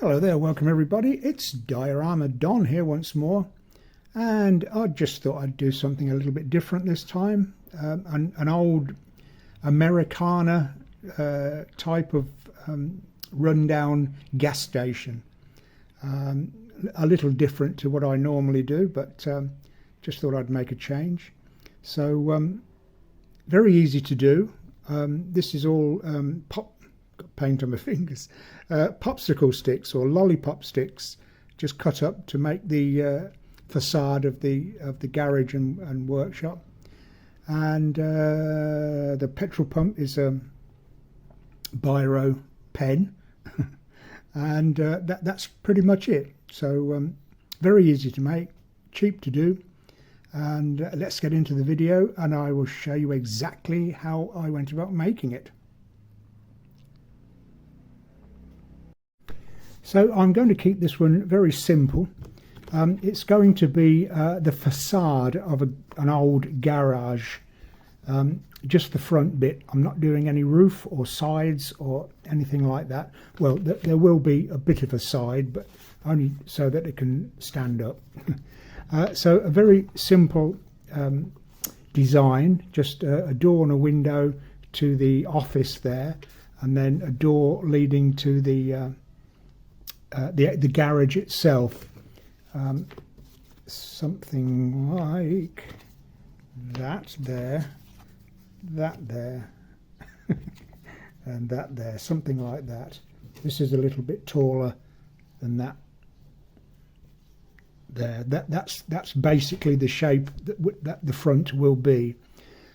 Hello there, welcome everybody. It's Diorama Don here once more, and I just thought I'd do something a little bit different this time. An old Americana type of rundown gas station. A little different to what I normally do, but just thought I'd make a change. So very easy to do. This is all paint on my fingers, popsicle sticks or lollipop sticks, just cut up to make the facade of the garage and workshop. And the petrol pump is a biro pen, and that's pretty much it. So very easy to make, cheap to do, and let's get into the video and I will show you exactly how I went about making it. So I'm going to keep this one very simple. It's going to be the facade of an old garage, just the front bit. I'm not doing any roof or sides or anything like that. Well, there will be a bit of a side, but only so that it can stand up. So a very simple design, just a door and a window to the office there, and then a door leading to the garage itself, something like that there, and that there, something like that. This is a little bit taller than that there. That's basically the shape that the front will be.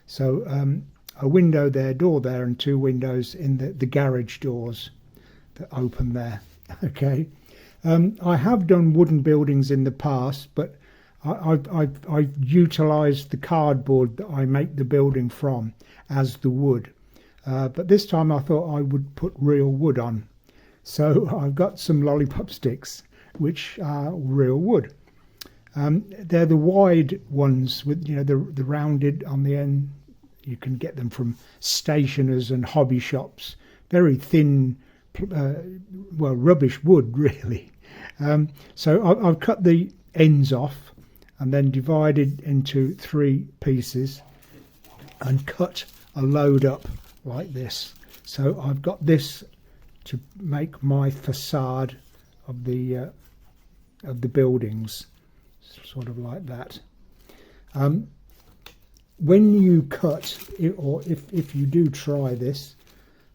So a window there, door there, and two windows in the garage doors that open there. Okay, I have done wooden buildings in the past, but I've utilised the cardboard that I make the building from as the wood. But this time I thought I would put real wood on. So I've got some lollipop sticks, which are real wood. They're the wide ones with, you know, the rounded on the end. You can get them from stationers and hobby shops. Very thin. Well, rubbish wood really. So I've cut the ends off and then divided into three pieces and cut a load up like this. So I've got this to make my facade of the buildings, sort of like that. When you cut it, or if you do try this,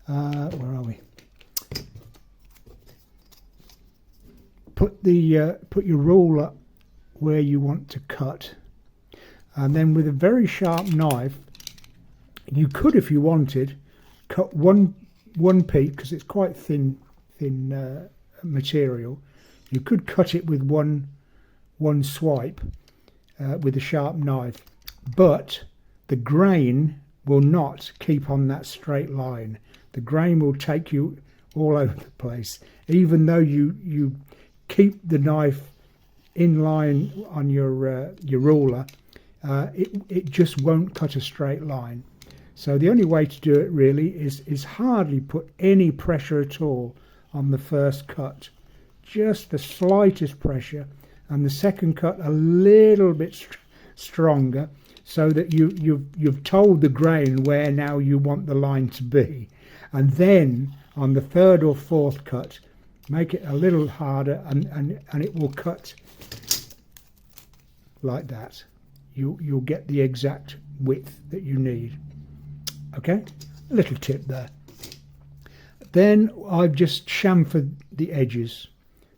where are we? Put your ruler where you want to cut, and then with a very sharp knife, you could, if you wanted, cut one piece, because it's quite thin material. You could cut it with one swipe with a sharp knife, but the grain will not keep on that straight line. The grain will take you all over the place, even though you keep the knife in line on your ruler. It just won't cut a straight line. So the only way to do it really is hardly put any pressure at all on the first cut, just the slightest pressure, and the second cut a little bit stronger, so that you've told the grain where now you want the line to be, and then on the third or fourth cut, make it a little harder, and it will cut like that. You'll get the exact width that you need. Okay, a little tip there. Then I've just chamfered the edges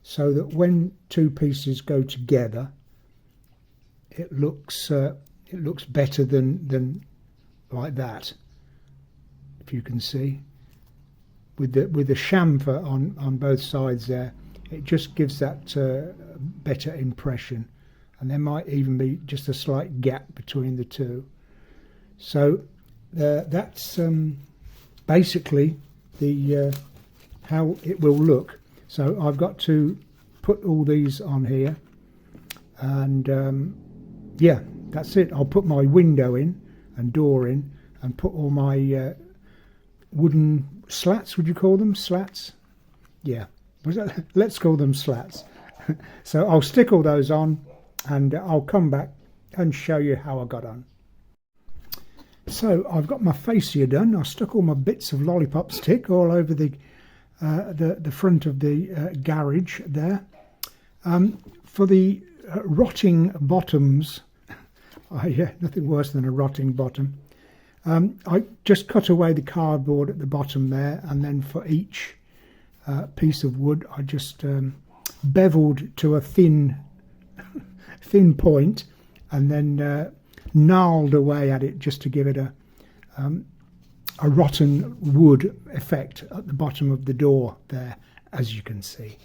so that when two pieces go together, it looks better than like that. If you can see. With the chamfer on both sides there, it just gives that better impression, and there might even be just a slight gap between the two. So that's basically the how it will look. So I've got to put all these on here, and yeah, that's it. I'll put my window in and door in, and put all my wooden slats, would you call them slats? Yeah, let's call them slats. So I'll stick all those on, and I'll come back and show you how I got on. So I've got my fascia done. I stuck all my bits of lollipop stick all over the front of the garage there. For the rotting bottoms, yeah, nothing worse than a rotting bottom. I just cut away the cardboard at the bottom there, and then for each piece of wood I just beveled to a thin point, and then gnarled away at it just to give it a rotten wood effect at the bottom of the door there, as you can see.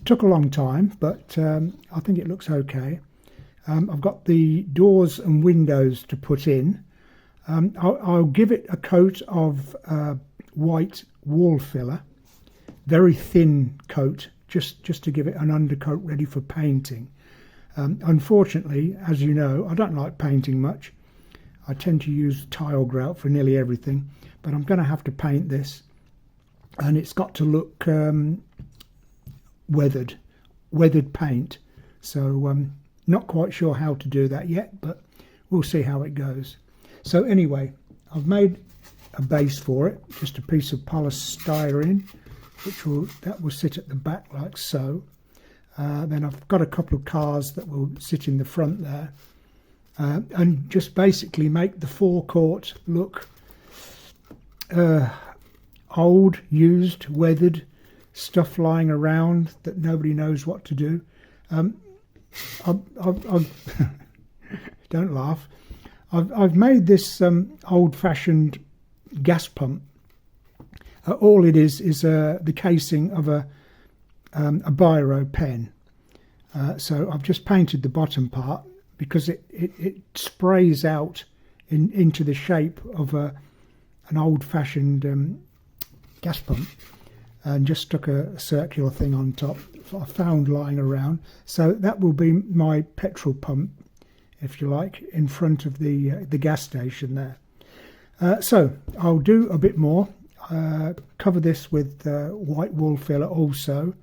Took a long time, but I think it looks okay. I've got the doors and windows to put in. I'll give it a coat of white wall filler, very thin coat, just to give it an undercoat ready for painting. Unfortunately, as you know, I don't like painting much. I tend to use tile grout for nearly everything, but I'm going to have to paint this, and it's got to look weathered paint. So not quite sure how to do that yet, but we'll see how it goes. So anyway, I've made a base for it, just a piece of polystyrene, that will sit at the back like so. Then I've got a couple of cars that will sit in the front there, and just basically make the forecourt look old, used, weathered, stuff lying around that nobody knows what to do. Don't laugh. I've made this old-fashioned gas pump. All it is the casing of a biro pen. So I've just painted the bottom part because it sprays out into the shape of an old-fashioned gas pump, and just stuck a circular thing on top I found lying around. So that will be my petrol pump, if you like, in front of the gas station there. So I'll do a bit more. Cover this with white wall filler also.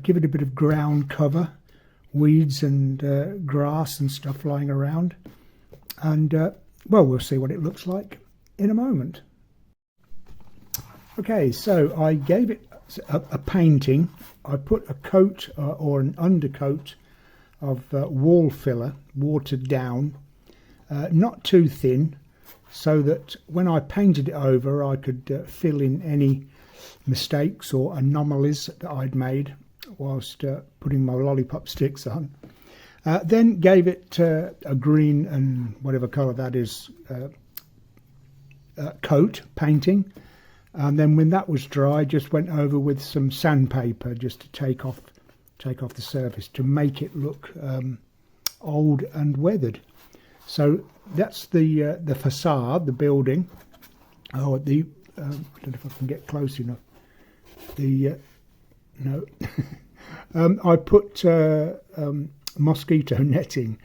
Give it a bit of ground cover, weeds and grass and stuff lying around, and well, we'll see what it looks like in a moment. Okay, so I gave it a painting. I put a coat or an undercoat of wall filler, watered down, not too thin, so that when I painted it over I could fill in any mistakes or anomalies that I'd made whilst putting my lollipop sticks on. Then gave it a green and whatever colour that is coat painting, and then when that was dry just went over with some sandpaper just to take off the surface to make it look old and weathered. So that's the facade, the building. Oh, I don't know if I can get close enough. No. I put mosquito netting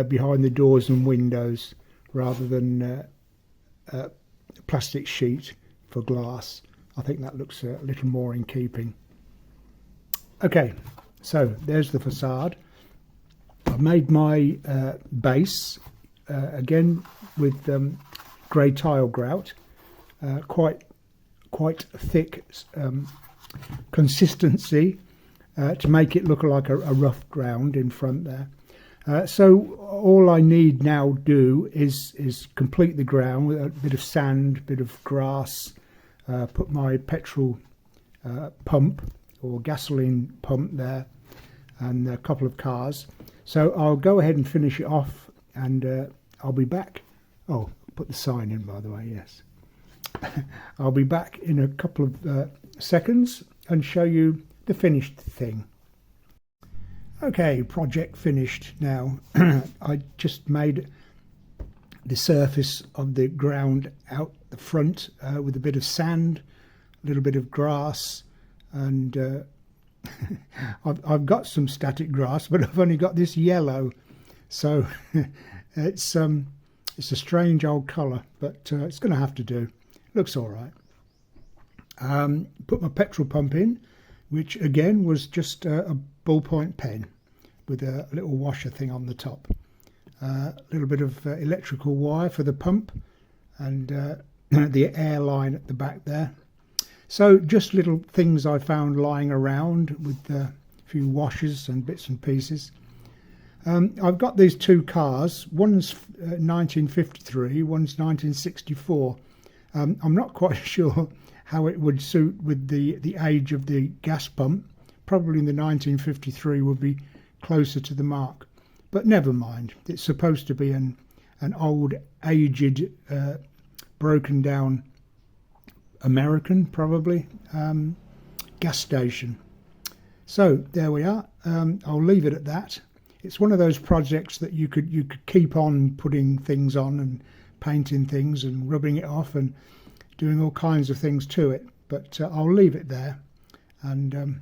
behind the doors and windows rather than plastic sheet for glass. I think that looks a little more in keeping. Okay, so there's the facade. I've made my base again with grey tile grout, quite thick consistency to make it look like a rough ground in front there. So all I need now do is complete the ground with a bit of sand, bit of grass, put my petrol pump or gasoline pump there, and a couple of cars. So I'll go ahead and finish it off, and I'll be back. Oh, put the sign in, by the way, yes. I'll be back in a couple of seconds and show you the finished thing. Okay, project finished now. I just made the surface of the ground out the front with a bit of sand, a little bit of grass, and I've got some static grass, but I've only got this yellow, so it's a strange old colour, but it's going to have to do. Looks all right. Put my petrol pump in, which again was just a ballpoint pen with a little washer thing on the top. A little bit of electrical wire for the pump, and the air line at the back there. So just little things I found lying around, with a few washers and bits and pieces. I've got these two cars. One's 1953, one's 1964. I'm not quite sure how it would suit with the age of the gas pump. Probably the 1953 would be closer to the mark, but never mind. It's supposed to be an old, aged, broken down American, probably, gas station. So there we are. I'll leave it at that. It's one of those projects that you could keep on putting things on and painting things and rubbing it off and doing all kinds of things to it, but I'll leave it there. And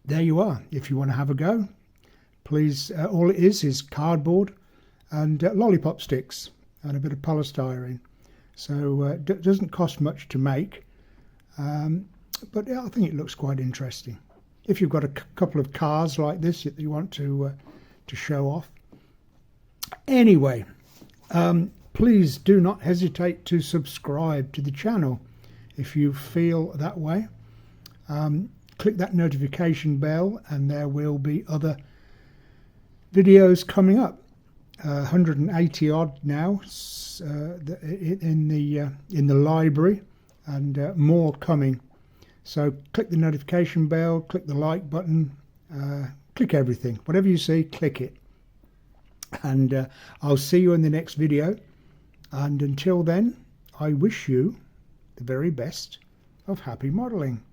there you are. If you want to have a go, please. All it is cardboard and lollipop sticks and a bit of polystyrene. So it doesn't cost much to make, but yeah, I think it looks quite interesting. If you've got a couple of cars like this that you want to show off. Anyway, please do not hesitate to subscribe to the channel if you feel that way. Click that notification bell and there will be other videos coming up. 180 odd now in the library, and more coming. So click the notification bell, click the like button, click everything. Whatever you see, click it. And I'll see you in the next video. And until then, I wish you the very best of happy modelling.